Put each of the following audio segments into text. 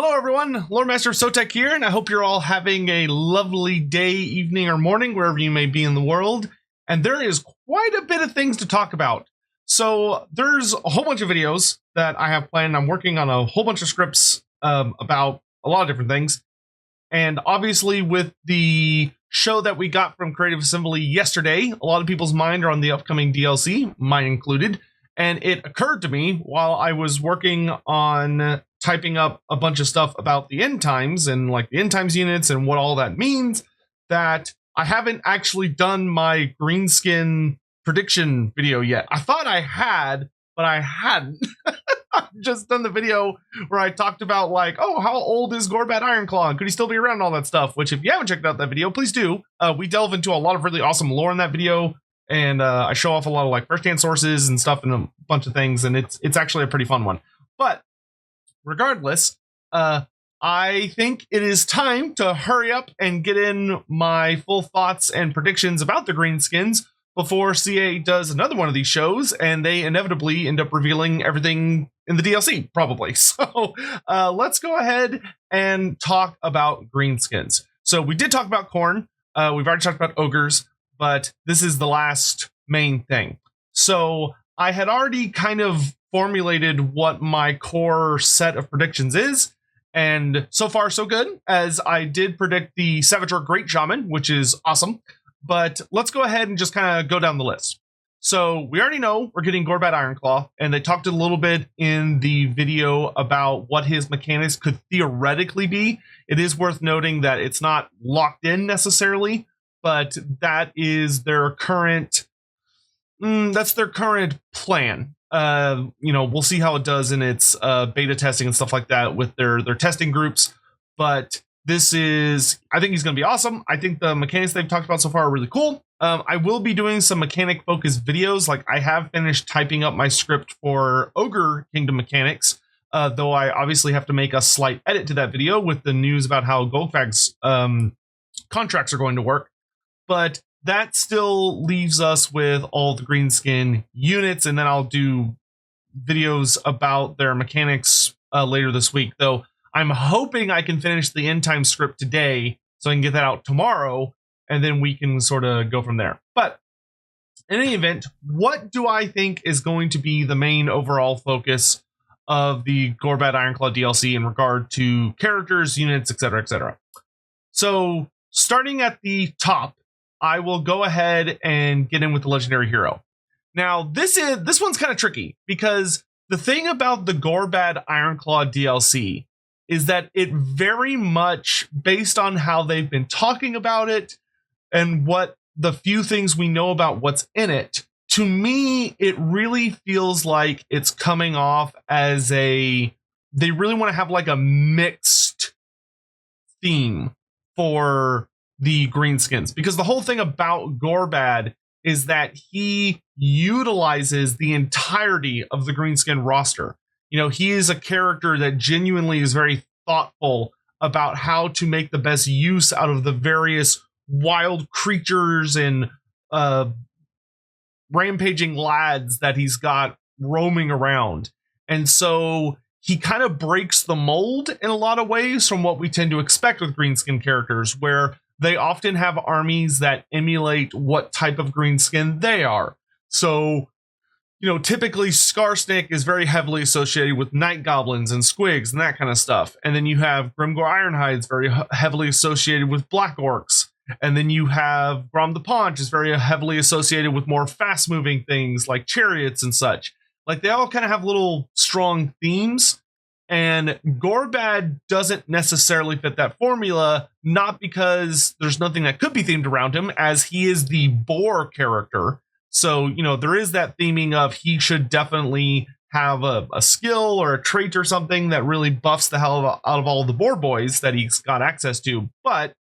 Hello everyone, Loremaster Sotek here, and I hope you're all having a lovely day, evening, or morning, wherever you may be in the world. And there is quite a bit of things to talk about. So there's a whole bunch of videos that I have planned. I'm working on a whole bunch of scripts about a lot of different things. And obviously with the show that we got from Creative Assembly yesterday, a lot of people's mind are on the upcoming DLC, mine included. And it occurred to me while I was working on typing up a bunch of stuff about the end times and like the end times units and what all that means, that I haven't actually done my Greenskin prediction video yet. I thought I had, but I hadn't. I've just done the video where I talked about like, oh, how old is Gorbad Ironclaw? Could he still be around and all that stuff? Which if you haven't checked out that video, please do. We delve into a lot of really awesome lore in that video. And I show off a lot of like first-hand sources and stuff and a bunch of things. And it's actually a pretty fun one. But regardless, I think it is time to hurry up and get in my full thoughts and predictions about the Greenskins before CA does another one of these shows and they inevitably end up revealing everything in the DLC, probably. So let's go ahead and talk about Greenskins. So we did talk about Khorne. We've already talked about ogres, but this is the last main thing. So I had already kind of formulated what my core set of predictions is, and so far so good, as I did predict the Savage Orc Great Shaman, which is awesome. But let's go ahead and just kind of go down the list. So we already know we're getting Gorbad Ironclaw, and they talked a little bit in the video about what his mechanics could theoretically be. It is worth noting that it's not locked in necessarily, but that is their current that's their current plan. We'll see how it does in its beta testing and stuff like that with their testing groups. But this is, I think he's going to be awesome. I think the mechanics they've talked about so far are really cool. I will be doing some mechanic focused videos. Like I have finished typing up my script for Ogre Kingdom mechanics, though I obviously have to make a slight edit to that video with the news about how Goldfag's contracts are going to work. But that still leaves us with all the Greenskin units, and then I'll do videos about their mechanics later this week. Though I'm hoping I can finish the end time script today so I can get that out tomorrow, and then we can sort of go from there. But in any event, what do I think is going to be the main overall focus of the Gorbad Ironclaw DLC in regard to characters, units, etc., etc.? So starting at the top, I will go ahead and get in with the legendary hero. Now, this one's kind of tricky because the thing about the Gorbad Ironclaw DLC is that it very much, based on how they've been talking about it and what the few things we know about what's in it, to me, it really feels like it's coming off as they really want to have like a mixed theme for the Greenskins, because the whole thing about Gorbad is that he utilizes the entirety of the Greenskin roster. You know, he is a character that genuinely is very thoughtful about how to make the best use out of the various wild creatures and rampaging lads that he's got roaming around. And so he kind of breaks the mold in a lot of ways from what we tend to expect with Greenskin characters, where they often have armies that emulate what type of Greenskin they are. So, typically Skarsnik is very heavily associated with Night Goblins and Squigs and that kind of stuff. And then you have Grimgor Ironhides very heavily associated with Black Orcs. And then you have Grom the Paunch is very heavily associated with more fast-moving things like chariots and such. Like, they all kind of have little strong themes. And Gorbad doesn't necessarily fit that formula, not because there's nothing that could be themed around him, as he is the boar character. So, there is that theming of he should definitely have a skill or a trait or something that really buffs the hell out of all the boar boys that he's got access to. But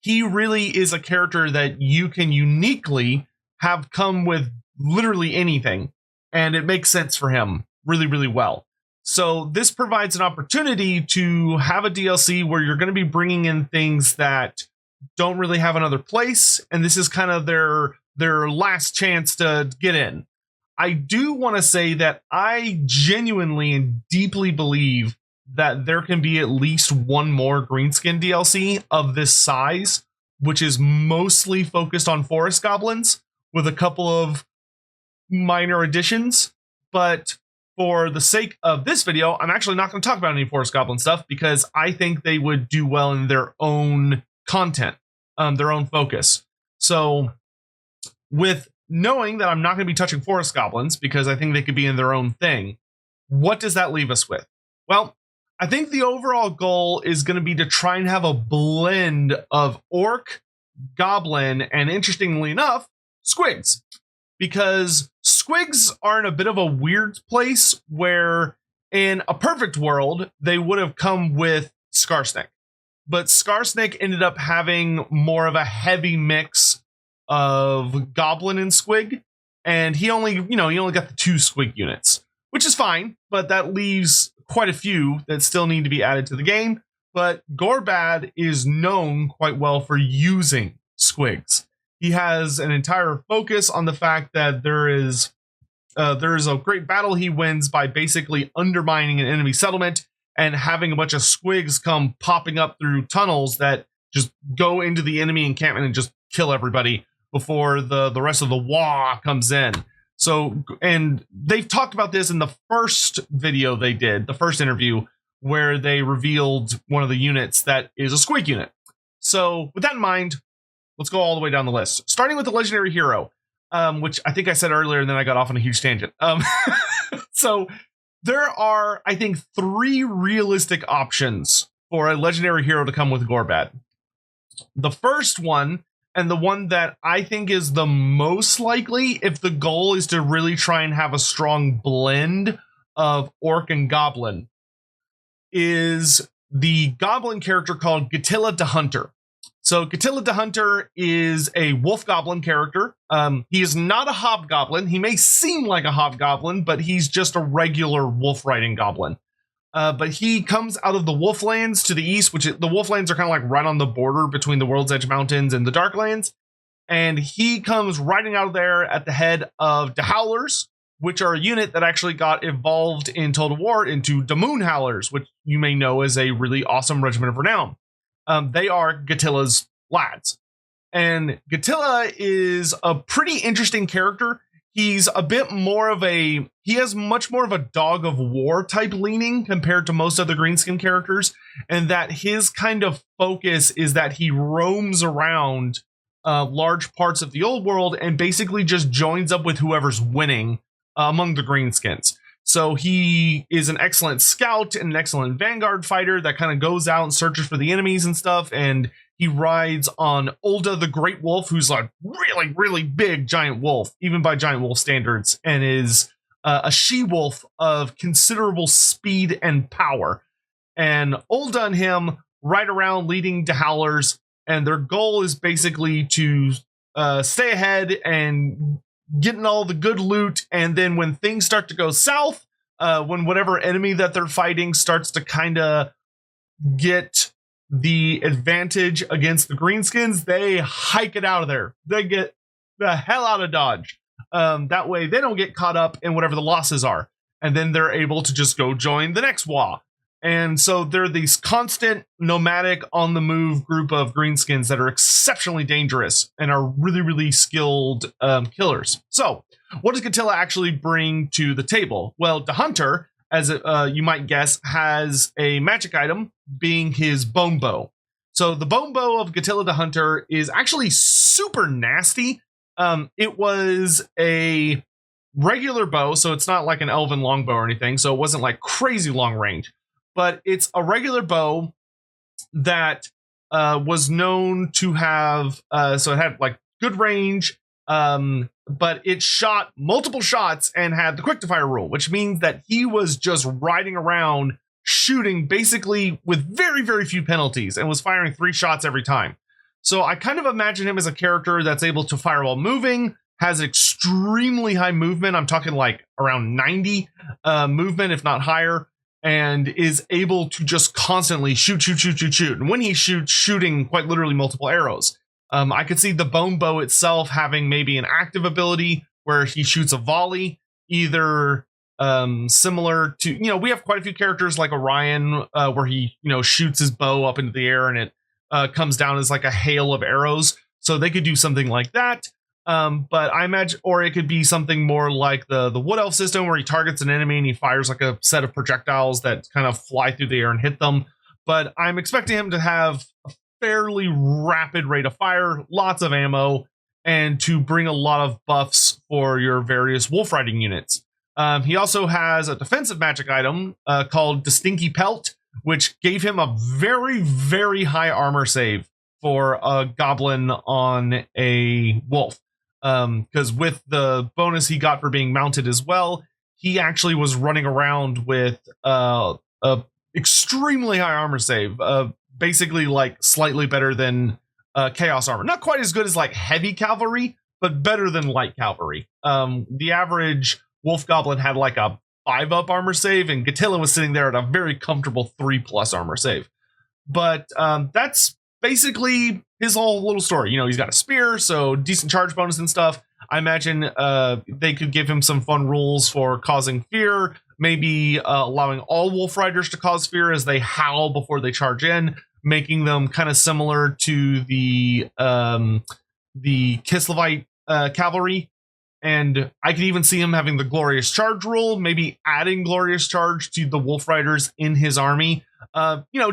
he really is a character that you can uniquely have come with literally anything, and it makes sense for him really, really well. So this provides an opportunity to have a DLC where you're going to be bringing in things that don't really have another place, and this is kind of their last chance to get in. I do want to say that I genuinely and deeply believe that there can be at least one more Greenskin DLC of this size, which is mostly focused on forest goblins with a couple of minor additions. But for the sake of this video, I'm actually not going to talk about any forest goblin stuff because I think they would do well in their own content, their own focus. So with knowing that I'm not going to be touching forest goblins because I think they could be in their own thing, what does that leave us with? Well, I think the overall goal is going to be to try and have a blend of orc, goblin, and interestingly enough, squigs. Because squigs are in a bit of a weird place where in a perfect world, they would have come with Scarsnake. But Scarsnake ended up having more of a heavy mix of goblin and squig. And he only got the 2 squig units, which is fine, but that leaves quite a few that still need to be added to the game. But Gorbad is known quite well for using squigs. He has an entire focus on the fact that there is a great battle he wins by basically undermining an enemy settlement and having a bunch of squigs come popping up through tunnels that just go into the enemy encampment and just kill everybody before the rest of the WAH comes in. So, and they've talked about this in the first video they did, the first interview, where they revealed one of the units that is a squig unit. So with that in mind, let's go all the way down the list. Starting with the legendary hero, which I think I said earlier, and then I got off on a huge tangent. So there are, I think, 3 realistic options for a legendary hero to come with Gorbad. The first one, and the one that I think is the most likely if the goal is to really try and have a strong blend of orc and goblin, is the goblin character called Gitilla the Hunter. So Gitilla the Hunter is a wolf goblin character. He is not a hobgoblin. He may seem like a hobgoblin, but he's just a regular wolf riding goblin. But he comes out of the Wolflands to the east, which the Wolflands are kind of like right on the border between the World's Edge Mountains and the Darklands. And he comes riding out of there at the head of the Howlers, which are a unit that actually got evolved in Total War into the Moon Howlers, which you may know as a really awesome regiment of renown. They are Gitilla's lads. And Gitilla is a pretty interesting character. He's a bit more of he has much more of a dog of war type leaning compared to most other Greenskin characters. And that his kind of focus is that he roams around large parts of the old world and basically just joins up with whoever's winning among the Greenskins. So he is an excellent scout and an excellent vanguard fighter that kind of goes out and searches for the enemies and stuff. And he rides on Ulda the Great Wolf, who's like really, really big giant wolf, even by giant wolf standards, and is a she-wolf of considerable speed and power. And Ulda and him ride around leading the Howlers, and their goal is basically to stay ahead and getting all the good loot. And then when things start to go south, when whatever enemy that they're fighting starts to kind of get the advantage against the Greenskins, they hike it out of there. They get the hell out of Dodge. That way they don't get caught up in whatever the losses are. And then they're able to just go join the next WAH. And so they're these constant nomadic on the move group of Greenskins that are exceptionally dangerous and are really, really skilled killers. So what does Gitilla actually bring to the table? Well, the Hunter, as you might guess, has a magic item being his bone bow. So the bone bow of Gitilla the Hunter is actually super nasty. It was a regular bow, so it's not like an elven longbow or anything, so it wasn't like crazy long range. But it's a regular bow that was known to have, so it had like good range, but it shot multiple shots and had the quick to fire rule, which means that he was just riding around shooting basically with very, very few penalties and was firing 3 shots every time. So I kind of imagine him as a character that's able to fire while moving, has extremely high movement. I'm talking like around 90 movement, if not higher, and is able to just constantly shoot. And when he shoots, shooting quite literally multiple arrows. I could see the bone bow itself having maybe an active ability where he shoots a volley, either similar to, we have quite a few characters like Orion, where he, shoots his bow up into the air and it comes down as like a hail of arrows. So they could do something like that. But I imagine, or it could be something more like the Wood Elf system where he targets an enemy and he fires like a set of projectiles that kind of fly through the air and hit them. But I'm expecting him to have a fairly rapid rate of fire, lots of ammo, and to bring a lot of buffs for your various wolf riding units. He also has a defensive magic item called Distinky Pelt, which gave him a very, very high armor save for a goblin on a wolf. Because with the bonus he got for being mounted as well, he actually was running around with a extremely high armor save, basically like slightly better than chaos armor. Not quite as good as like heavy cavalry, but better than light cavalry. The average wolf goblin had like a 5-up armor save, and Gitilla was sitting there at a very comfortable 3+ armor save. But that's basically his whole little story. He's got a spear, so decent charge bonus and stuff. I imagine they could give him some fun rules for causing fear, maybe allowing all wolf riders to cause fear as they howl before they charge in, making them kind of similar to the Kislevite cavalry. And I could even see him having the Glorious Charge rule, maybe adding Glorious Charge to the wolf riders in his army.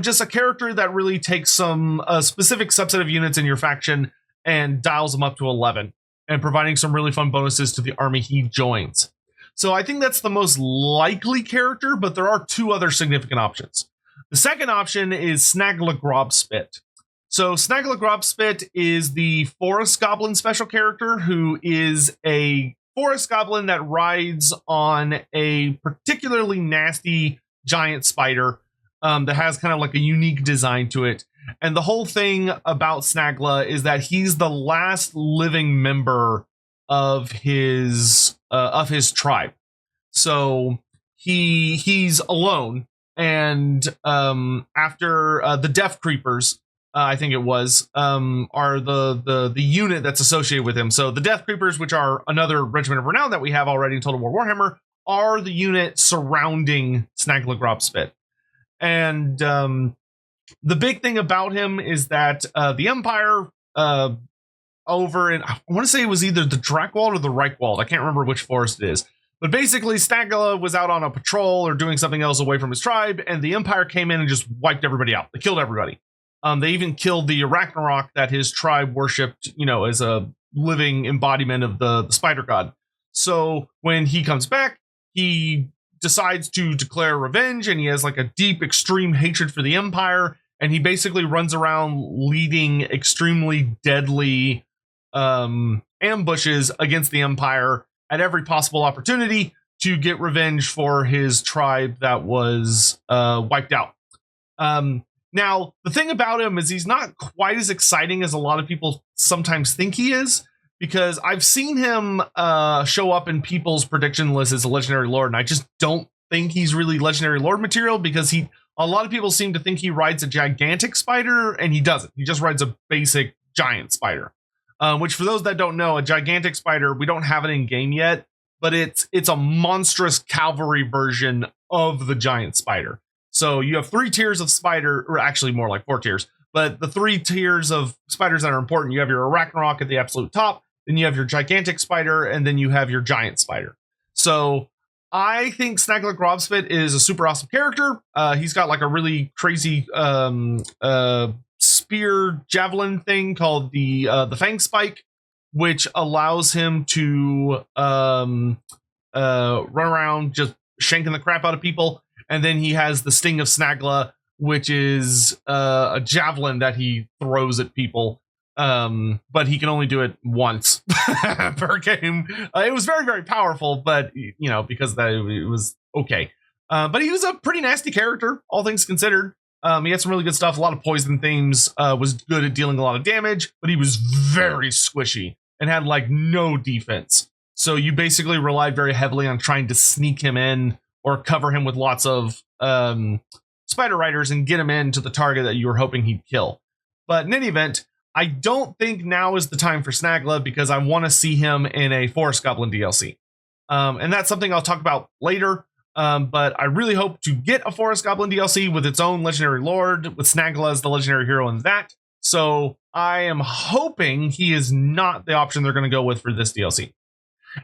Just a character that really takes a specific subset of units in your faction and dials them up to 11, and providing some really fun bonuses to the army he joins. So I think that's the most likely character, but there are 2 other significant options. The second option is Snagla Grobspit. So Snagla Grobspit is the Forest Goblin special character, who is a Forest Goblin that rides on a particularly nasty giant spider that has kind of like a unique design to it. And the whole thing about Snagla is that he's the last living member of his tribe. So he's alone, and after the Death Creepers, I think it was, are the unit that's associated with him. So the Death Creepers, which are another regiment of renown that we have already in Total War Warhammer, are the unit surrounding Snagla Grobspit. And the big thing about him is that the Empire over in, I want to say it was either the Drakewald or the Reichwald. I can't remember which forest it is. But basically, Snagla was out on a patrol or doing something else away from his tribe, and the Empire came in and just wiped everybody out. They killed everybody. They even killed the Arachnarok that his tribe worshipped, as a living embodiment of the spider god. So when he comes back, he decides to declare revenge, and he has like a deep, extreme hatred for the Empire, and he basically runs around leading extremely deadly ambushes against the Empire at every possible opportunity to get revenge for his tribe that was wiped out. Now, the thing about him is he's not quite as exciting as a lot of people sometimes think he is, because I've seen him show up in people's prediction lists as a Legendary Lord, and I just don't think he's really Legendary Lord material, because a lot of people seem to think he rides a gigantic spider, and he doesn't. He just rides a basic giant spider, which, for those that don't know, a gigantic spider, we don't have it in game yet, but it's a monstrous cavalry version of the giant spider. So you have 3 tiers of spider, or actually more like 4 tiers, but the 3 tiers of spiders that are important. You have your Arachnarok at the absolute top, then you have your gigantic spider, and then you have your giant spider. So I think Snagla Grobspit is a super awesome character. He's got like a really crazy spear javelin thing called the Fang Spike, which allows him to run around just shanking the crap out of people. And then he has the Sting of Snagla, which is a javelin that he throws at people. But he can only do it once per game. It was very, very powerful, but because of that, it was okay. But he was a pretty nasty character, all things considered. He had some really good stuff. A lot of poison themes, was good at dealing a lot of damage, but he was very squishy and had like no defense. So you basically relied very heavily on trying to sneak him in or cover him with lots of spider riders and get him into the target that you were hoping he'd kill. But in any event, I don't think now is the time for Snagla, because I want to see him in a Forest Goblin DLC. And that's something I'll talk about later. But I really hope to get a Forest Goblin DLC with its own Legendary Lord, with Snagla as the Legendary Hero in that. So I am hoping he is not the option they're going to go with for this DLC.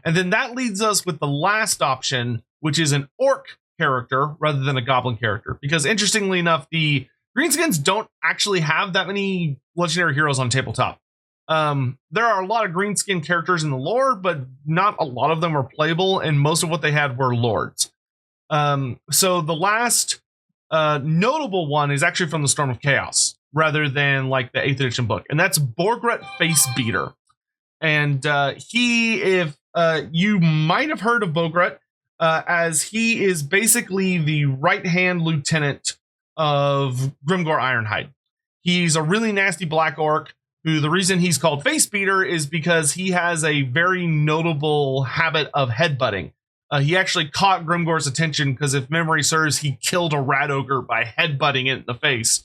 And then that leads us with the last option, which is an Orc character rather than a Goblin character. Because interestingly enough, the Greenskins don't actually have that many Legendary Heroes on tabletop. There are a lot of Greenskin characters in the lore, but not a lot of them are playable, and most of what they had were lords. So the last notable one is actually from the Storm of Chaos, rather than like the 8th edition book, and that's Borgut Facebeater. And if you might have heard of Borgut, as he is basically the right-hand lieutenant of Grimgor Ironhide. He's a really nasty black orc who, the reason he's called Facebeater is because he has a very notable habit of headbutting. He actually caught Grimgor's attention because, if memory serves, he killed a rat ogre by headbutting it in the face,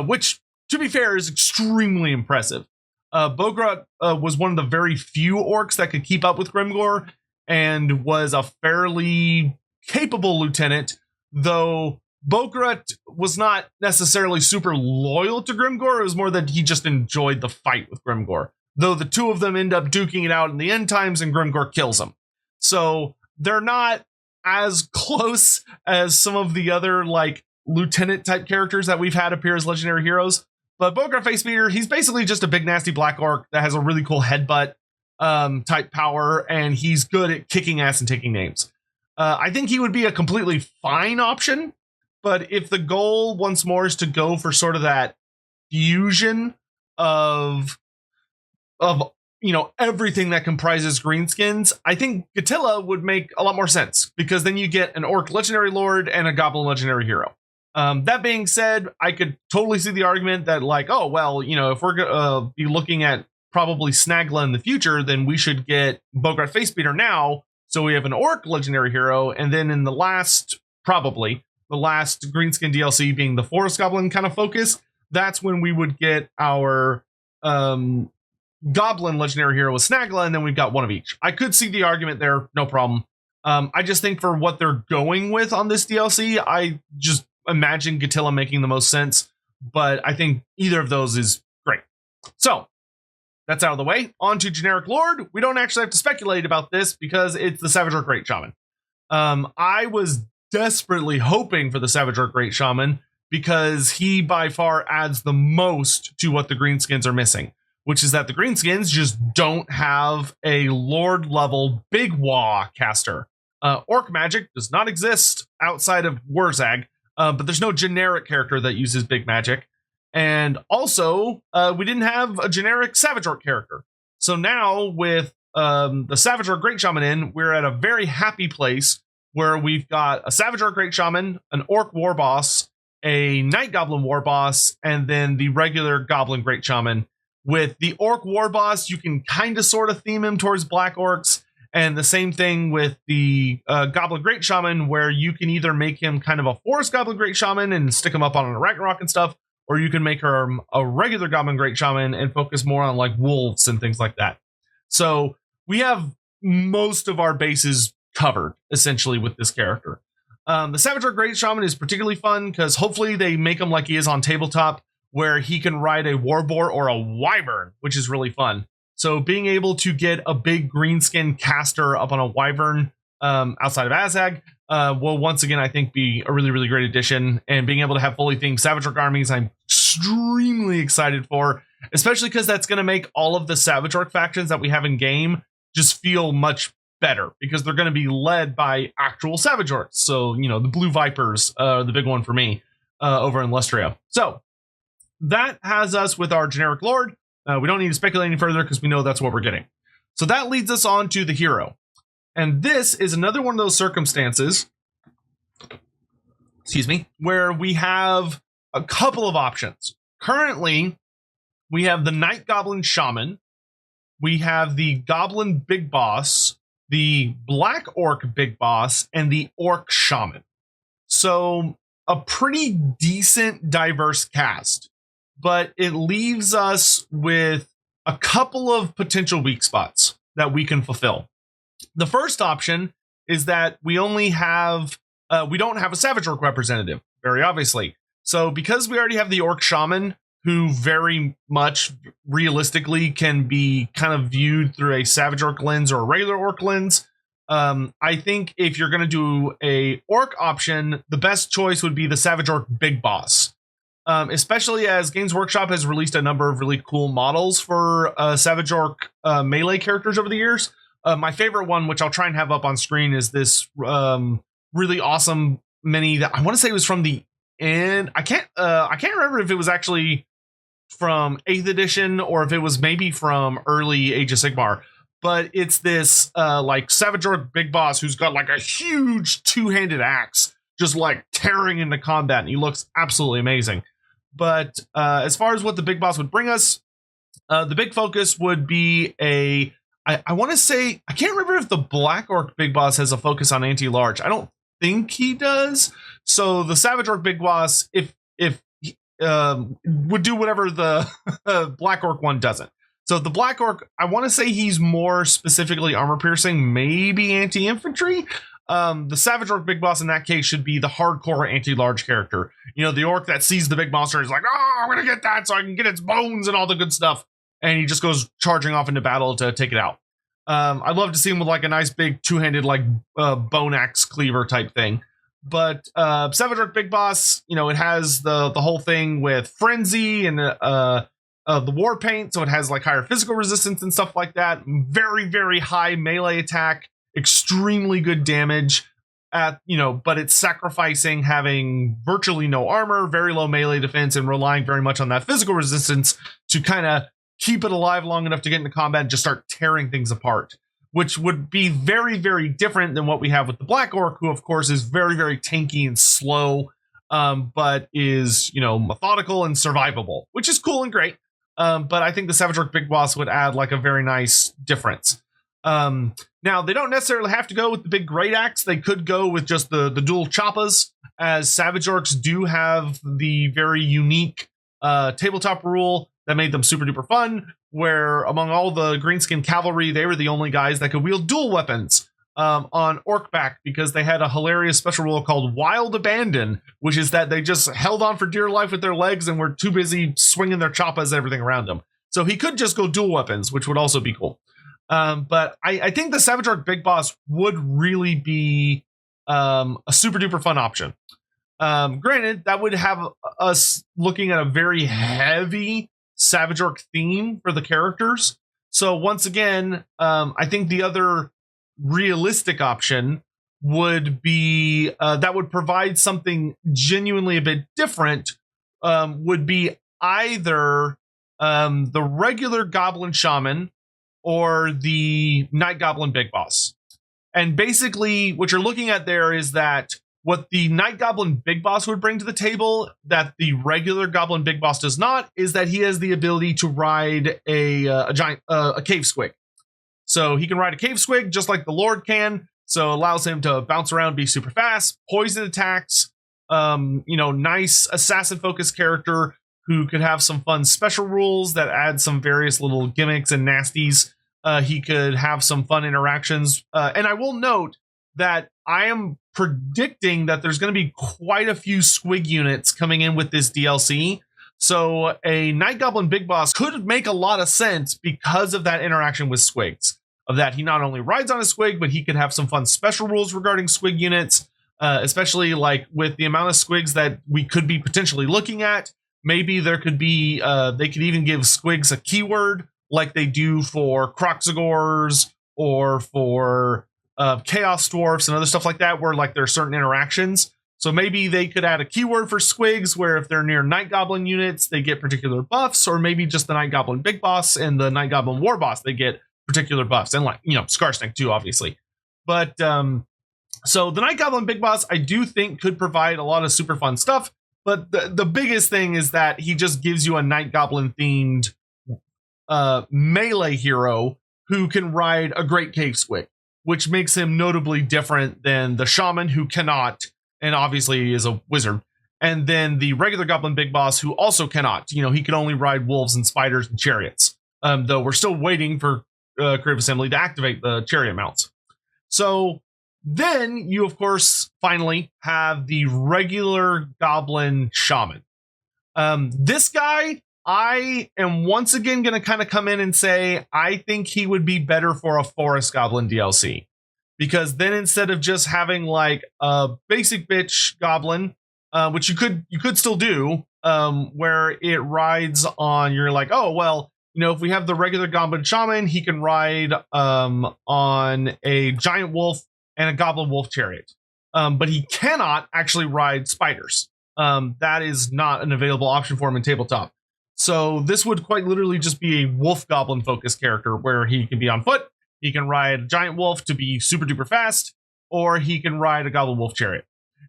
which, to be fair, is extremely impressive. Borgut was one of the very few orcs that could keep up with Grimgor and was a fairly capable lieutenant, though Borgut was not necessarily super loyal to Grimgor. It was more that he just enjoyed the fight with Grimgor, though the two of them end up duking it out in the end times and Grimgor kills him. So they're not as close as some of the other like lieutenant type characters that we've had appear as legendary heroes. But Borgut Facebeater, he's basically just a big nasty black orc that has a really cool headbutt type power, and he's good at kicking ass and taking names. I think he would be a completely fine option, but if the goal once more is to go for sort of that fusion of everything that comprises Greenskins, I think Gitilla would make a lot more sense, because then you get an Orc Legendary Lord and a Goblin Legendary Hero. That being said, I could totally see the argument that, like, oh, well, if we're going to be looking at probably Snagla in the future, then we should get Borgut Facebeater now, so we have an Orc Legendary Hero, and then in the last Greenskin DLC being the Forest Goblin kind of focus, that's when we would get our Goblin Legendary Hero with Snagla, and then we've got one of each. I could see the argument there, no problem. I just think for what they're going with on this DLC, I just imagine Gitilla making the most sense, but I think either of those is great. So that's out of the way. On to generic Lord. We don't actually have to speculate about this because it's the Savage Orc Great Shaman. I was desperately hoping for the Savage Orc Great Shaman because he by far adds the most to what the Greenskins are missing, which is that the Greenskins just don't have a Lord level Big Wah caster. Orc magic does not exist outside of Wurzag, but there's no generic character that uses big magic. And also, we didn't have a generic Savage Orc character. So now with the Savage Orc Great Shaman in, we're at a very happy place where we've got a Savage Orc Great Shaman, an Orc War Boss, a Night Goblin War Boss, and then the regular Goblin Great Shaman. With the Orc War Boss, you can kind of sort of theme him towards Black Orcs. And the same thing with the Goblin Great Shaman, where you can either make him kind of a Forest Goblin Great Shaman and stick him up on an Ragnarok and stuff, or you can make her a regular Goblin Great Shaman and focus more on like wolves and things like that. So we have most of our bases covered essentially with this character. The Savage Orc Great Shaman is particularly fun because hopefully they make him like he is on tabletop, where he can ride a Warboar or a Wyvern, which is really fun. So being able to get a big Greenskin caster up on a Wyvern outside of Azag will once again, I think, be a really, really great addition. And being able to have fully themed Savage Orc armies, I'm extremely excited for, especially because that's going to make all of the Savage Orc factions that we have in game just feel much better, because they're going to be led by actual Savage Orcs. So, the Blue Vipers are the big one for me over in Lustria. So that has us with our generic Lord. We don't need to speculate any further because we know that's what we're getting. So that leads us on to the hero. And this is another one of those circumstances, where we have a couple of options. Currently, we have the Night Goblin Shaman, we have the Goblin Big Boss, the Black Orc Big Boss, and the Orc Shaman. So a pretty decent diverse cast. But it leaves us with a couple of potential weak spots that we can fulfill. The first option is that we only have we don't have a Savage Orc representative, very obviously. So because we already have the Orc Shaman, who very much realistically can be kind of viewed through a Savage Orc lens or a regular Orc lens, I think if you're going to do a Orc option, the best choice would be the Savage Orc Big Boss. Especially as Games Workshop has released a number of really cool models for Savage Orc melee characters over the years. My favorite one, which I'll try and have up on screen, is this really awesome mini that I want to say was from the end. I can't remember if it was actually from 8th edition or if it was maybe from early Age of Sigmar. But it's this like Savage Orc Big Boss who's got like a huge two-handed axe, just like tearing into combat, and he looks absolutely amazing. But as far as what the Big Boss would bring us, the big focus would be I want to say, I can't remember if the Black Orc Big Boss has a focus on anti-large. I don't think he does. So the Savage Orc Big Boss, if would do whatever the Black Orc one doesn't. So the Black Orc, I want to say he's more specifically armor piercing, maybe anti-infantry. The Savage Orc Big Boss in that case should be the hardcore anti-large character. You know, the orc that sees the big monster and is like, oh, I'm going to get that so I can get its bones and all the good stuff. And he just goes charging off into battle to take it out. I'd love to see him with like a nice big two-handed like bone axe cleaver type thing. But Savage Orc Big Boss, you know, it has the whole thing with frenzy and the war paint, so it has like higher physical resistance and stuff like that. Very, very high melee attack, extremely good damage at, you know, but it's sacrificing having virtually no armor, very low melee defense, and relying very much on that physical resistance to kind of keep it alive long enough to get into combat and just start tearing things apart, which would be very, very different than what we have with the Black Orc, who of course is very, very tanky and slow, but is, you know, methodical and survivable, which is cool and great. But I think the Savage Orc Big Boss would add like a very nice difference. Now, they don't necessarily have to go with the big great axe. They could go with just the dual choppas, as Savage Orcs do have the very unique tabletop rule that made them super duper fun, where among all the Greenskin cavalry, they were the only guys that could wield dual weapons on Orc back, because they had a hilarious special rule called Wild Abandon, which is that they just held on for dear life with their legs and were too busy swinging their choppas and everything around them. So he could just go dual weapons, which would also be cool. But I think the Savage Orc Big Boss would really be a super duper fun option. Granted, that would have us looking at a very heavy Savage Orc theme for the characters. So once again, I think the other realistic option would be that would provide something genuinely a bit different, would be either the regular Goblin Shaman or the Night Goblin Big Boss. And basically what you're looking at there is that what the Night Goblin Big Boss would bring to the table that the regular Goblin Big Boss does not is that he has the ability to ride a cave squig. So he can ride a cave squig just like the Lord can. So it allows him to bounce around, be super fast, poison attacks, you know, nice assassin focused character who could have some fun special rules that add some various little gimmicks and nasties. He could have some fun interactions. And I will note that I am predicting that there's going to be quite a few squig units coming in with this DLC. So a Night Goblin Big Boss could make a lot of sense because of that interaction with squigs. Of that, he not only rides on a squig, but he could have some fun special rules regarding squig units, especially like with the amount of squigs that we could be potentially looking at. Maybe there could be, they could even give squigs a keyword like they do for Kroxigors or for Chaos Dwarfs and other stuff like that, where like there are certain interactions. So maybe they could add a keyword for squigs where if they're near Night Goblin units, they get particular buffs, or maybe just the Night Goblin Big Boss and the Night Goblin War Boss, they get particular buffs, and like, you know, Skarsnik too, obviously. But so the Night Goblin Big Boss, I do think could provide a lot of super fun stuff. But the biggest thing is that he just gives you a Night Goblin themed melee hero who can ride a great cave squig, which makes him notably different than the Shaman, who cannot, and obviously is a wizard, and then the regular Goblin Big Boss, who also cannot. You know, he can only ride wolves and spiders and chariots, though we're still waiting for Creative Assembly to activate the chariot mounts. So Then you, of course, finally have the regular Goblin Shaman. This guy, I am once again going to kind of come in and say, I think he would be better for a Forest Goblin DLC. Because then instead of just having like a basic bitch Goblin, which you could still do, where it rides on, you're like, oh, well, you know, if we have the regular Goblin Shaman, he can ride on a giant wolf and a Goblin Wolf Chariot. But he cannot actually ride spiders. That is not an available option for him in tabletop. So this would quite literally just be a wolf goblin focused character where he can be on foot, he can ride a giant wolf to be super duper fast, or he can ride a Goblin Wolf Chariot.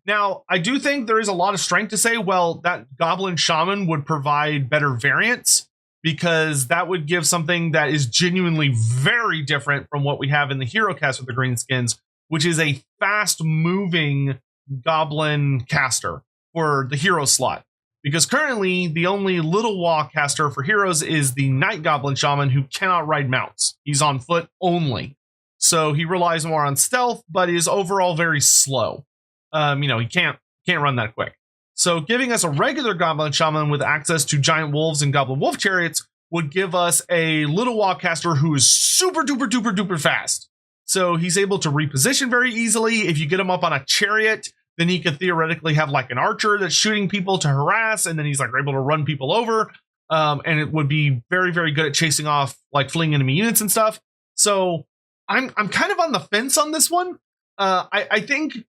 Now, I do think there is a lot of strength to say, well, that Goblin Shaman would provide better variants, because that would give something that is genuinely very different from what we have in the hero cast with the Greenskins, which is a fast moving Goblin caster for the hero slot. Because currently the only little walk caster for heroes is the Night Goblin Shaman, who cannot ride mounts. He's on foot only. So he relies more on stealth, but is overall very slow. He can't run that quick. So giving us a regular Goblin Shaman with access to giant wolves and Goblin Wolf Chariots would give us a little walk caster who is super duper duper duper fast. So he's able to reposition very easily. If you get him up on a chariot, then he could theoretically have like an archer that's shooting people to harass, and then he's like able to run people over. And it would be very, very good at chasing off like fleeing enemy units and stuff. So I'm kind of on the fence on this one. I think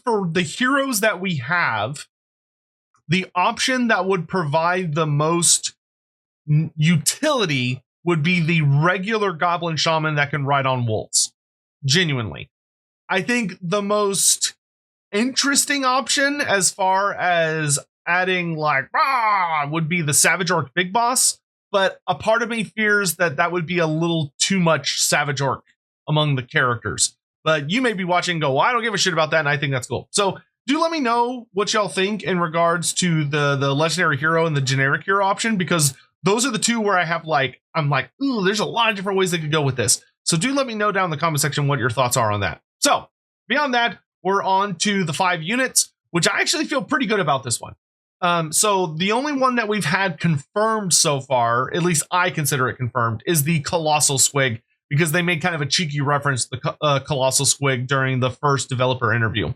for the heroes that we have, the option that would provide the most utility would be the regular Goblin Shaman that can ride on wolves. Genuinely. I think the most interesting option as far as adding like would be the Savage Orc Big Boss, but a part of me fears that would be a little too much Savage Orc among the characters. But you may be watching and go, well, I don't give a shit about that, and I think that's cool. So do let me know what y'all think in regards to the legendary hero and the generic hero option, because those are the two where I'm like, ooh, there's a lot of different ways they could go with this. So do let me know down in the comment section what your thoughts are on that. So beyond that, we're on to the 5 units, which I actually feel pretty good about this one. So the only one that we've had confirmed so far, at least I consider it confirmed, is the Colossal Squig, because they made kind of a cheeky reference to the Colossal Squig during the first developer interview.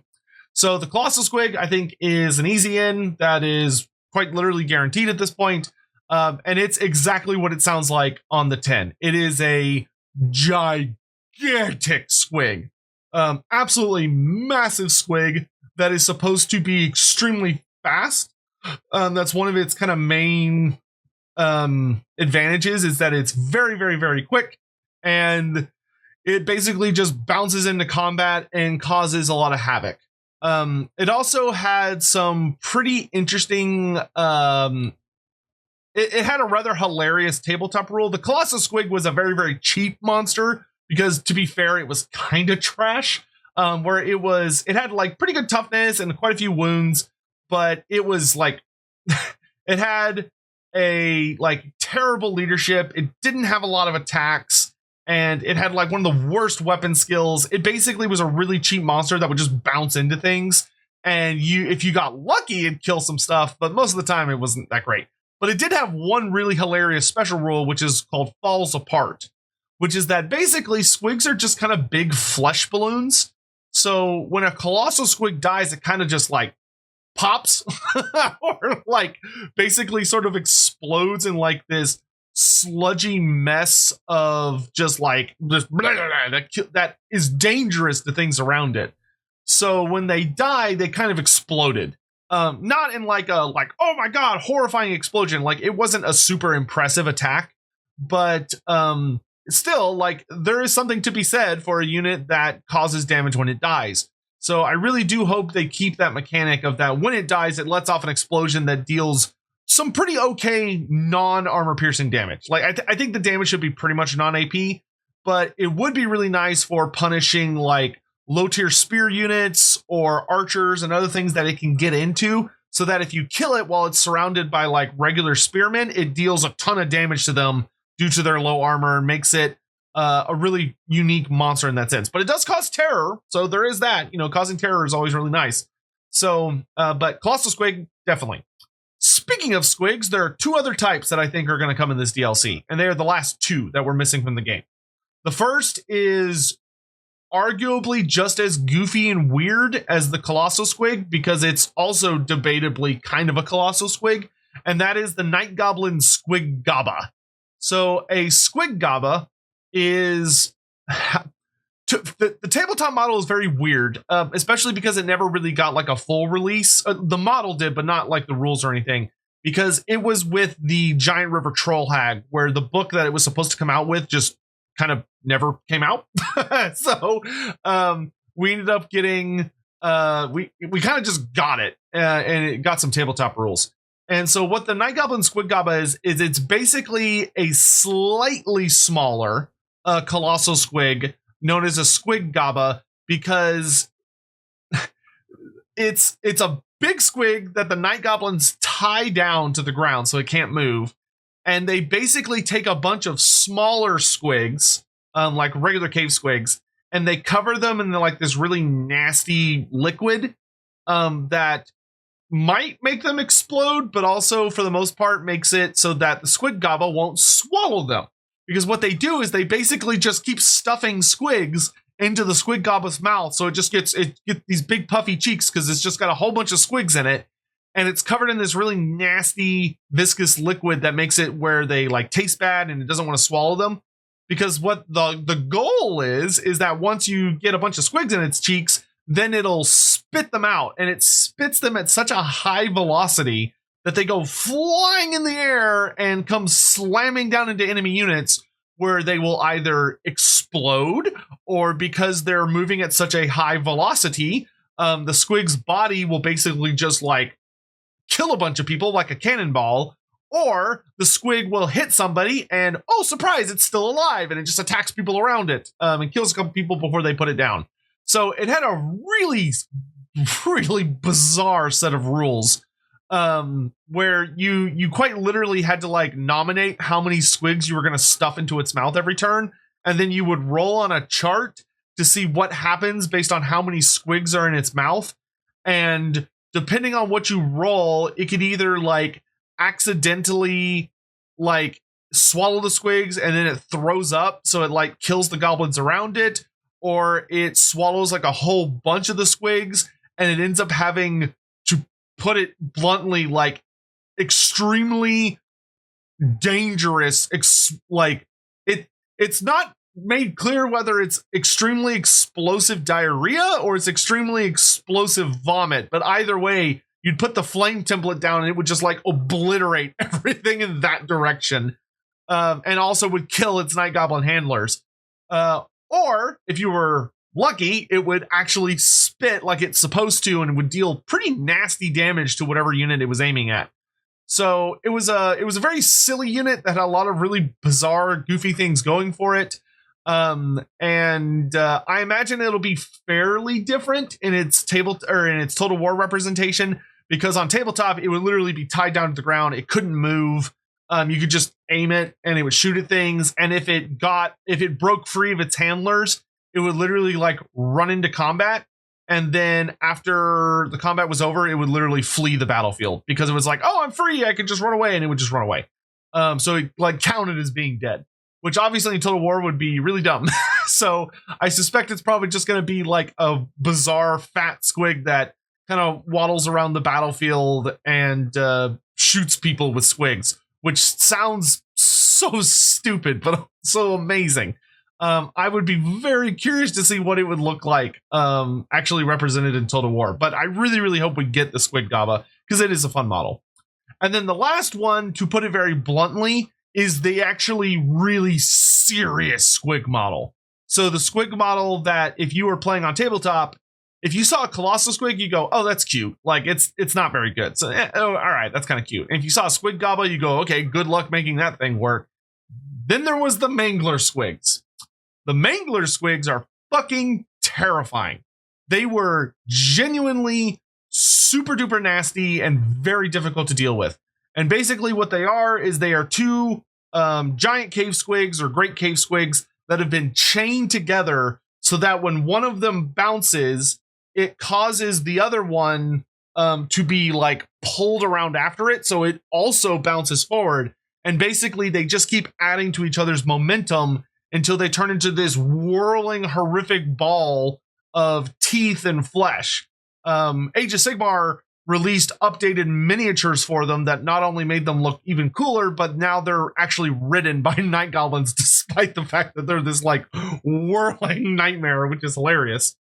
So the Colossal Squig, I think, is an easy in that is quite literally guaranteed at this point. And it's exactly what it sounds like on the 10. It is a gigantic squig. Absolutely massive squig that is supposed to be extremely fast. That's one of its kind of main advantages, is that it's very, very, very quick, and it basically just bounces into combat and causes a lot of havoc. It also had some pretty interesting it had a rather hilarious tabletop rule. The Colossal Squig was a very, very cheap monster, because to be fair, it was kind of trash, where it had like pretty good toughness and quite a few wounds, but it was like, it had a like terrible leadership. It didn't have a lot of attacks, and it had like one of the worst weapon skills. It basically was a really cheap monster that would just bounce into things, and if you got lucky, it'd kill some stuff, but most of the time it wasn't that great. But it did have one really hilarious special rule, which is called Falls Apart, which is that basically squigs are just kind of big flesh balloons. So when a Colossal Squig dies, it kind of just like pops or like basically sort of explodes in like this sludgy mess of just like this that is dangerous to things around it. So when they die, they kind of exploded. Not in like a oh my god, horrifying explosion. Like, it wasn't a super impressive attack, but still, like, there is something to be said for a unit that causes damage when it dies. So I really do hope they keep that mechanic of that when it dies, it lets off an explosion that deals some pretty okay non-armor piercing damage. Like, I think the damage should be pretty much non-AP, but it would be really nice for punishing like low tier spear units or archers and other things that it can get into, so that if you kill it while it's surrounded by like regular spearmen, it deals a ton of damage to them due to their low armor and makes it a really unique monster in that sense. But it does cause terror, so there is that. You know, causing terror is always really nice. So, but Colossal Squig, definitely. Speaking of squigs, there are 2 other types that I think are going to come in this DLC, and they are the last 2 that we're missing from the game. The first is arguably just as goofy and weird as the Colossal Squig, because it's also debatably kind of a Colossal Squig, and that is the Night Goblin Squig Gobba. So a Squig Gobba is... The tabletop model is very weird, especially because it never really got like a full release. The model did, but not like the rules or anything, because it was with the Giant River Troll Hag, where the book that it was supposed to come out with just kind of never came out. So we ended up getting, we kind of just got it, and it got some tabletop rules. And so what the Night Goblin Squig Gobba is it's basically a slightly smaller Colossal Squig, known as a Squig Gobba, because it's a big squig that the Night Goblins tie down to the ground so it can't move, and they basically take a bunch of smaller squigs, like regular cave squigs, and they cover them in like this really nasty liquid that might make them explode, but also for the most part makes it so that the Squig Gobba won't swallow them. Because what they do is they basically just keep stuffing squigs into the Squig Gobba's mouth, so it gets these big puffy cheeks because it's just got a whole bunch of squigs in it, and it's covered in this really nasty viscous liquid that makes it where they like taste bad and it doesn't want to swallow them. Because what the goal is that once you get a bunch of squigs in its cheeks, then it'll spit them out, and it spits them at such a high velocity that they go flying in the air and come slamming down into enemy units, where they will either explode, or because they're moving at such a high velocity, the squig's body will basically just like kill a bunch of people like a cannonball, or the squig will hit somebody and, oh, surprise, it's still alive, and it just attacks people around it and kills a couple people before they put it down. So it had a really, really bizarre set of rules, where you quite literally had to like nominate how many squigs you were going to stuff into its mouth every turn, and then you would roll on a chart to see what happens based on how many squigs are in its mouth. And depending on what you roll, it could either like accidentally like swallow the squigs and then it throws up, so it like kills the goblins around it, or it swallows like a whole bunch of the squigs and it ends up having, to put it bluntly, like extremely dangerous, like it's not made clear whether it's extremely explosive diarrhea or it's extremely explosive vomit, but either way, you'd put the flame template down and it would just like obliterate everything in that direction, and also would kill its Night Goblin handlers, or if you were lucky, it would actually spit like it's supposed to and would deal pretty nasty damage to whatever unit it was aiming at. So it was a very silly unit that had a lot of really bizarre, goofy things going for it. I imagine it'll be fairly different in its Total War representation, because on tabletop it would literally be tied down to the ground. It couldn't move. You could just aim it and it would shoot at things. And if it broke free of its handlers, it would literally like run into combat. And then after the combat was over, it would literally flee the battlefield, because it was like, oh, I'm free, I could just run away, and it would just run away. So it like counted as being dead, which obviously in Total War would be really dumb. So I suspect it's probably just going to be like a bizarre fat squig that kind of waddles around the battlefield and shoots people with squigs, which sounds so stupid, but so amazing. I would be very curious to see what it would look like actually represented in Total War. But I really, really hope we get the Squig Gobba, because it is a fun model. And then the last one, to put it very bluntly, is the actually really serious Squig model. So the Squig model that if you were playing on tabletop, if you saw a Colossal Squig, you go, oh, that's cute. Like, it's not very good. So, all right, that's kind of cute. And if you saw a Squig Gobba, you go, okay, good luck making that thing work. Then there was the Mangler Squigs. The Mangler Squigs are fucking terrifying. They were genuinely super duper nasty and very difficult to deal with. And basically what they are is they are two giant cave squigs or great cave squigs that have been chained together so that when one of them bounces, it causes the other one to be like pulled around after it. So it also bounces forward. And basically they just keep adding to each other's momentum until they turn into this whirling, horrific ball of teeth and flesh. Age of Sigmar released updated miniatures for them that not only made them look even cooler, but now they're actually ridden by night goblins, despite the fact that they're this like whirling nightmare, which is hilarious.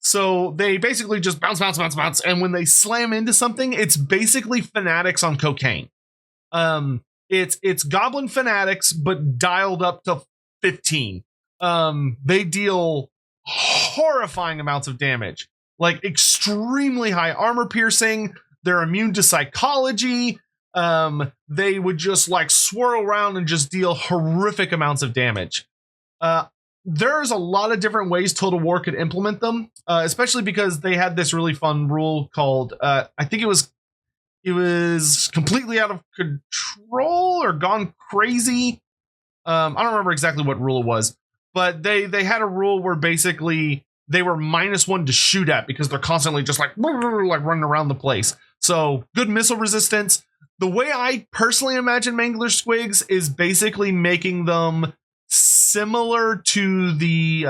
So they basically just bounce, bounce, bounce, bounce, and when they slam into something, it's basically fanatics on cocaine. It's goblin fanatics, but dialed up to 15. They deal horrifying amounts of damage. Like extremely high armor piercing. They're immune to psychology. They would just like swirl around and just deal horrific amounts of damage. There's a lot of different ways Total War could implement them, especially because they had this really fun rule called, I think it was completely out of control or gone crazy. I don't remember exactly what rule it was, but they had a rule where basically they were -1 to shoot at because they're constantly just like running around the place. So good missile resistance. The way I personally imagine Mangler Squigs is basically making them similar to the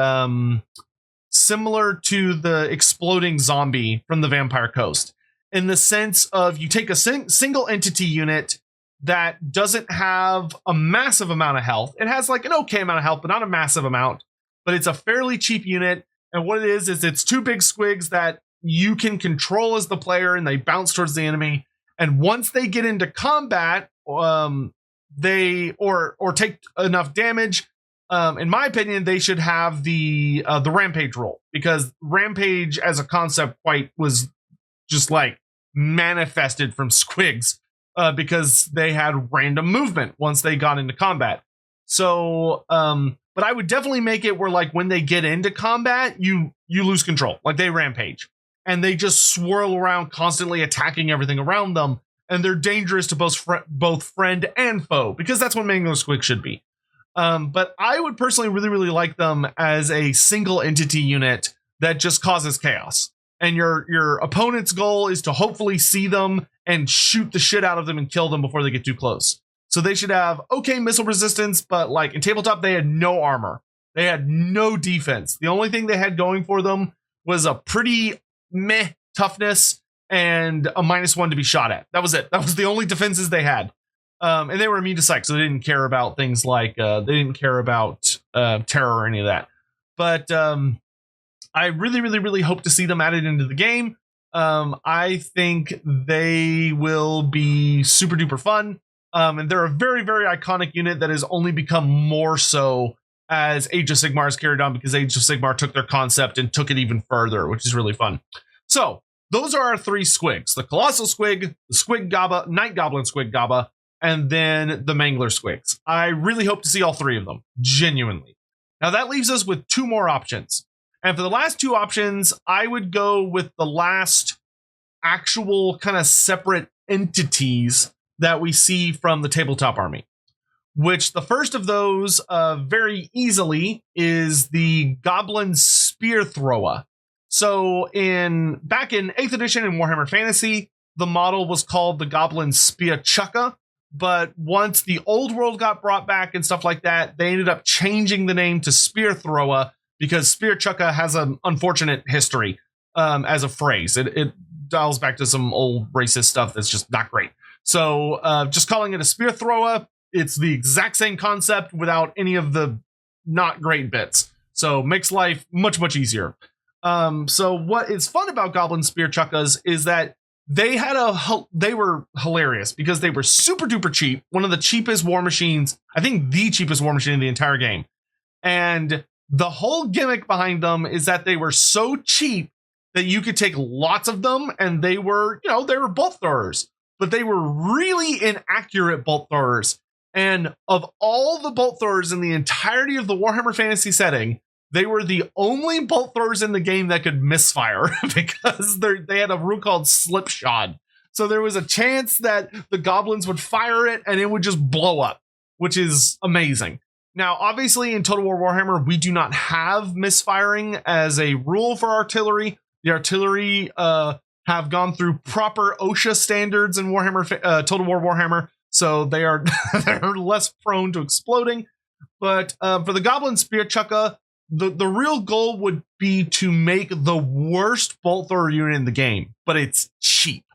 exploding zombie from the Vampire Coast, in the sense of you take a single entity unit that doesn't have a massive amount of health. It has like an okay amount of health, but not a massive amount. But it's a fairly cheap unit. And what it is it's two big squigs that you can control as the player, and they bounce towards the enemy. And once they get into combat, they take enough damage. In my opinion, they should have the rampage roll, because rampage as a concept was just like manifested from squigs because they had random movement once they got into combat. So, but I would definitely make it where like when they get into combat, you lose control, like they rampage and they just swirl around, constantly attacking everything around them, and they're dangerous to both friend and foe, because that's what Mangler Squig should be. But I would personally really like them as a single entity unit that just causes chaos. And your opponent's goal is to hopefully see them and shoot the shit out of them and kill them before they get too close. So they should have okay missile resistance, but like in tabletop, they had no armor. They had no defense. The only thing they had going for them was a pretty meh toughness and a -1 to be shot at. That was it. That was the only defenses they had. And they were immune to psych, so they didn't care about things like terror or any of that. But I really hope to see them added into the game. I think they will be super duper fun. And they're a very iconic unit that has only become more so as Age of Sigmar has carried on, because Age of Sigmar took their concept and took it even further, which is really fun. So those are our three squigs: the Colossal Squig, the Squig Gobba, Night Goblin Squig Gobba, and then the Mangler Squigs. I really hope to see all three of them, genuinely. Now that leaves us with two more options. And for the last two options, I would go with the last actual kind of separate entities that we see from the tabletop army, which the first of those very easily is the Goblin Spear Throwa. So back in 8th edition in Warhammer Fantasy, the model was called the Goblin Spear Chukka. But once the old world got brought back and stuff like that, they ended up changing the name to Spear Throwa, because Spear Chukka has an unfortunate history as a phrase. It dials back to some old racist stuff that's just not great. So just calling it a Spear Throwa, it's the exact same concept without any of the not great bits. So makes life much easier. So what is fun about Goblin Spear Chukkas is that they were hilarious because they were super duper cheap. One of the cheapest war machines, I think the cheapest war machine in the entire game. And the whole gimmick behind them is that they were so cheap that you could take lots of them, and they were bolt throwers, but they were really inaccurate bolt throwers. And of all the bolt throwers in the entirety of the Warhammer Fantasy setting, they were the only bolt throwers in the game that could misfire because they had a rule called slipshod. So there was a chance that the goblins would fire it and it would just blow up, which is amazing. Now, obviously, in Total War Warhammer, we do not have misfiring as a rule for artillery. The artillery have gone through proper OSHA standards in Warhammer, Total War Warhammer, so they are they're less prone to exploding. But for the Goblin Spear Chucka, the real goal would be to make the worst bolt thrower unit in the game, but it's cheap.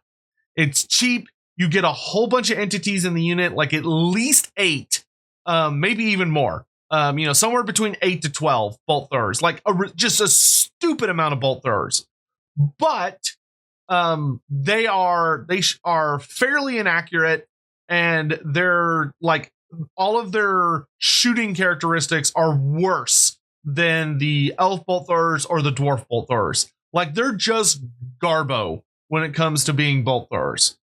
It's cheap. You get a whole bunch of entities in the unit, like at least 8. Maybe even more. Somewhere between 8 to 12 bolt throwers, like just a stupid amount of bolt throwers. But they are fairly inaccurate, and they're like all of their shooting characteristics are worse than the elf bolt throwers or the dwarf bolt throwers. Like they're just garbo when it comes to being bolt throwers.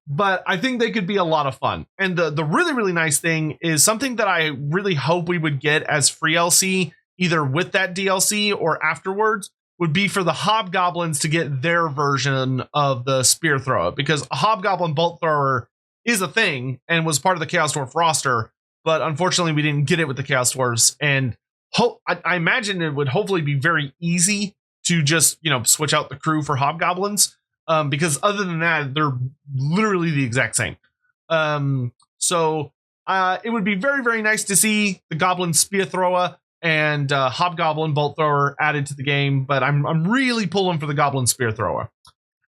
But I think they could be a lot of fun. And the really, really nice thing is something that I really hope we would get as free LC, either with that DLC or afterwards, would be for the Hobgoblins to get their version of the Spear Thrower, because a Hobgoblin Bolt Thrower is a thing and was part of the Chaos Dwarf roster, but unfortunately we didn't get it with the Chaos Dwarfs. And I imagine it would hopefully be very easy to just, switch out the crew for Hobgoblins. Because other than that, they're literally the exact same. So it would be very, very nice to see the Goblin Spear Thrower and Hobgoblin Bolt Thrower added to the game, but I'm really pulling for the Goblin Spear Thrower.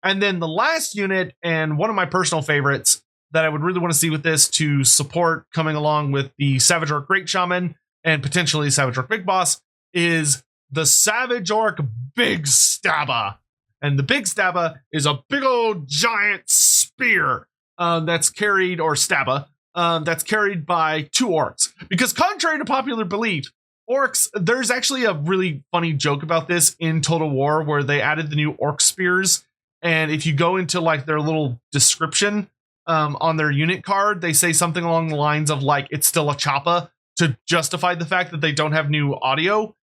And then the last unit, and one of my personal favorites that I would really want to see with this to support coming along with the Savage Orc Great Shaman and potentially Savage Orc Big Boss, is the Savage Orc Big Stabba. And the Big Stabba is a big old giant spear that's carried, or stabba, that's carried by 2 orcs. Because contrary to popular belief, orcs, there's actually a really funny joke about this in Total War where they added the new orc spears. And if you go into like their little description on their unit card, they say something along the lines of like, it's still a choppa, to justify the fact that they don't have new audio.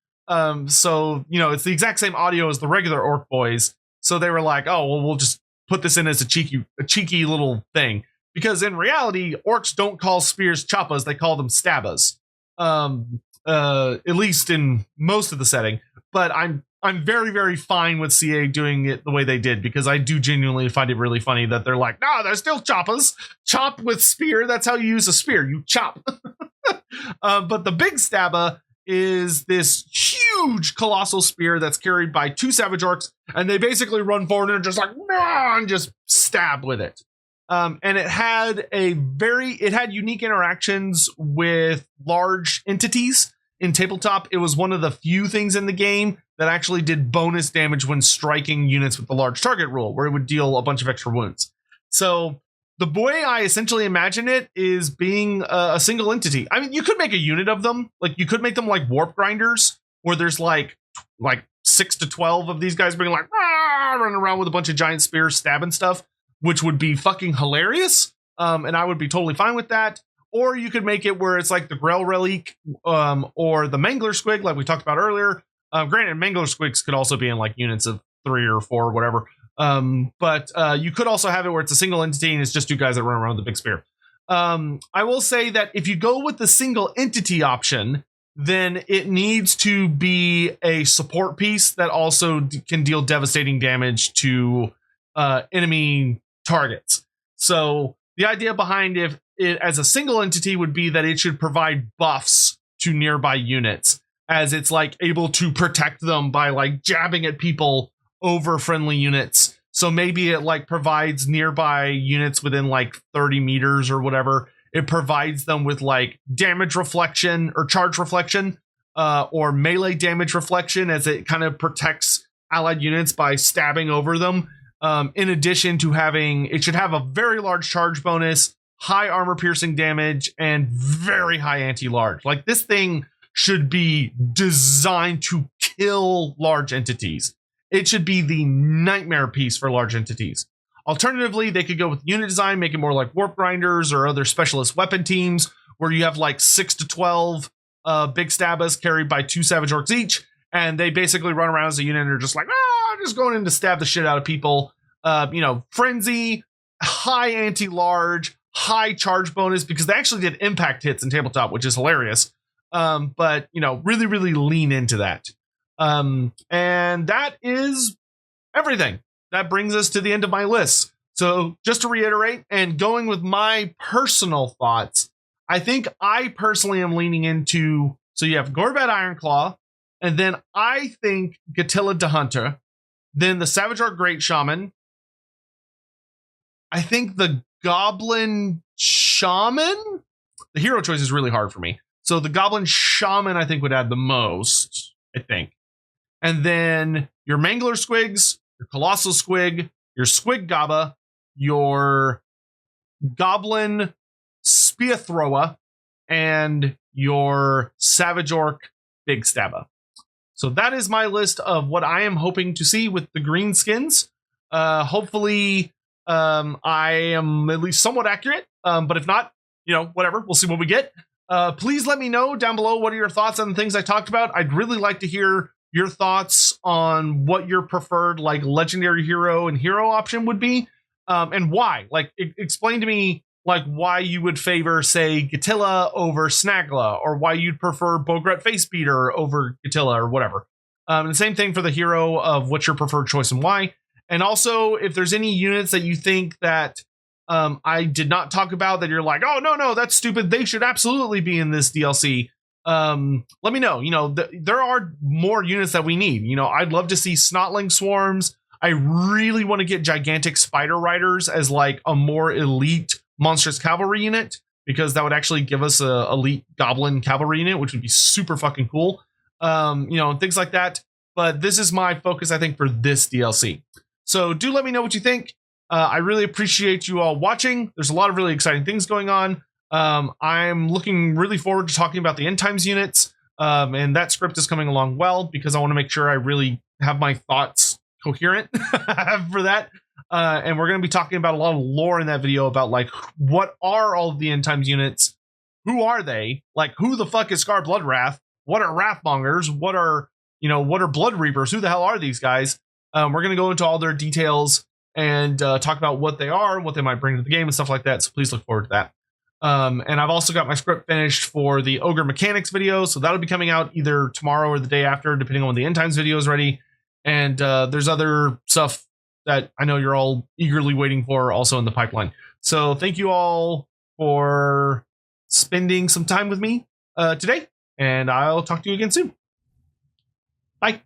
So, it's the exact same audio as the regular orc boys. So they were like, oh, well, we'll just put this in as a cheeky little thing. Because in reality, orcs don't call spears choppas, they call them stabbas. At least in most of the setting. But I'm very, very fine with CA doing it the way they did, because I do genuinely find it really funny that they're like, no, they're still choppas. Chop with spear, that's how you use a spear, you chop. But the Big Stabba is this huge colossal spear that's carried by 2 Savage Orcs, and they basically run forward and just like, nah, and just stab with it. And it had unique interactions with large entities. In tabletop, it was one of the few things in the game that actually did bonus damage when striking units with the large target rule, where it would deal a bunch of extra wounds. So the way I essentially imagine it is being a single entity. I mean, you could make a unit of them. Like, you could make them like warp grinders, where there's like 6 to 12 of these guys being like, running around with a bunch of giant spears, stabbing stuff, which would be fucking hilarious. And I would be totally fine with that. Or you could make it where it's like the Grell Relic, or the Mangler Squig, like we talked about earlier. Granted, Mangler Squigs could also be in like units of 3 or 4 or whatever. But you could also have it where it's a single entity and it's just 2 guys that run around with the big spear. I will say that if you go with the single entity option, then it needs to be a support piece that also can deal devastating damage to enemy targets. So the idea behind it as a single entity would be that it should provide buffs to nearby units, as it's like able to protect them by like jabbing at people over friendly units. So maybe it like provides nearby units within like 30 meters or whatever. It provides them with like damage reflection or charge reflection, or melee damage reflection, as it kind of protects allied units by stabbing over them. In addition to it should have a very large charge bonus, high armor piercing damage, and very high anti-large. Like, this thing should be designed to kill large entities. It should be the nightmare piece for large entities. Alternatively, they could go with unit design, make it more like warp grinders or other specialist weapon teams, where you have like 6 to 12 big stabbas carried by 2 Savage Orcs each, and they basically run around as a unit and are just like, I'm just going in to stab the shit out of people. Frenzy, high anti-large, high charge bonus because they actually did impact hits in tabletop, which is hilarious. But you know, really, really lean into that. And that is everything. That brings us to the end of my list. So just to reiterate and going with my personal thoughts, I think I personally am leaning into, so you have Gorbad Ironclaw, and then I think Gitilla the Hunter, then the Savage Orc Great Shaman. I think the Goblin Shaman, the hero choice is really hard for me. So the Goblin Shaman, I think, would add the most, I think. And then your Mangler Squigs, your Colossal Squig, your Squig Gobba, your Goblin Spear Throwa, and your Savage Orc Big Stabba. So that is my list of what I am hoping to see with the Greenskins. Hopefully, I am at least somewhat accurate. But if not, you know, whatever. We'll see what we get. Please let me know down below what are your thoughts on the things I talked about. I'd really like to hear your thoughts on what your preferred like legendary hero and hero option would be, and why. Like, explain to me like why you would favor, say, Gitilla over Snagla, or why you'd prefer Borgut Facebeater over Gitilla, or whatever. And the same thing for the hero of what's your preferred choice and why. And also, if there's any units that you think that I did not talk about that you're like, oh no, that's stupid, they should absolutely be in this DLC. Let me know. You know, there are more units that we need. You know, I'd love to see Snotling Swarms. I really want to get gigantic Spider Riders as like a more elite monstrous cavalry unit, because that would actually give us a elite Goblin cavalry unit, which would be super fucking cool. You know, things like that. But this is my focus, I think, for this DLC. So do let me know what you think. I really appreciate you all watching. There's a lot of really exciting things going on. I'm looking really forward to talking about the end times units, and that script is coming along well because I want to make sure I really have my thoughts coherent for that. And we're going to be talking about a lot of lore in that video about like what are all of the end times units, who are they, like who the fuck is Scar Bloodwrath, what are Wrathmongers, what are Blood Reapers, who the hell are these guys? We're going to go into all their details and talk about what they are, what they might bring to the game and stuff like that. So please look forward to that. And I've also got my script finished for the Ogre Mechanics video, so that'll be coming out either tomorrow or the day after, depending on when the End Times video is ready. And there's other stuff that I know you're all eagerly waiting for also in the pipeline. So thank you all for spending some time with me today, and I'll talk to you again soon. Bye.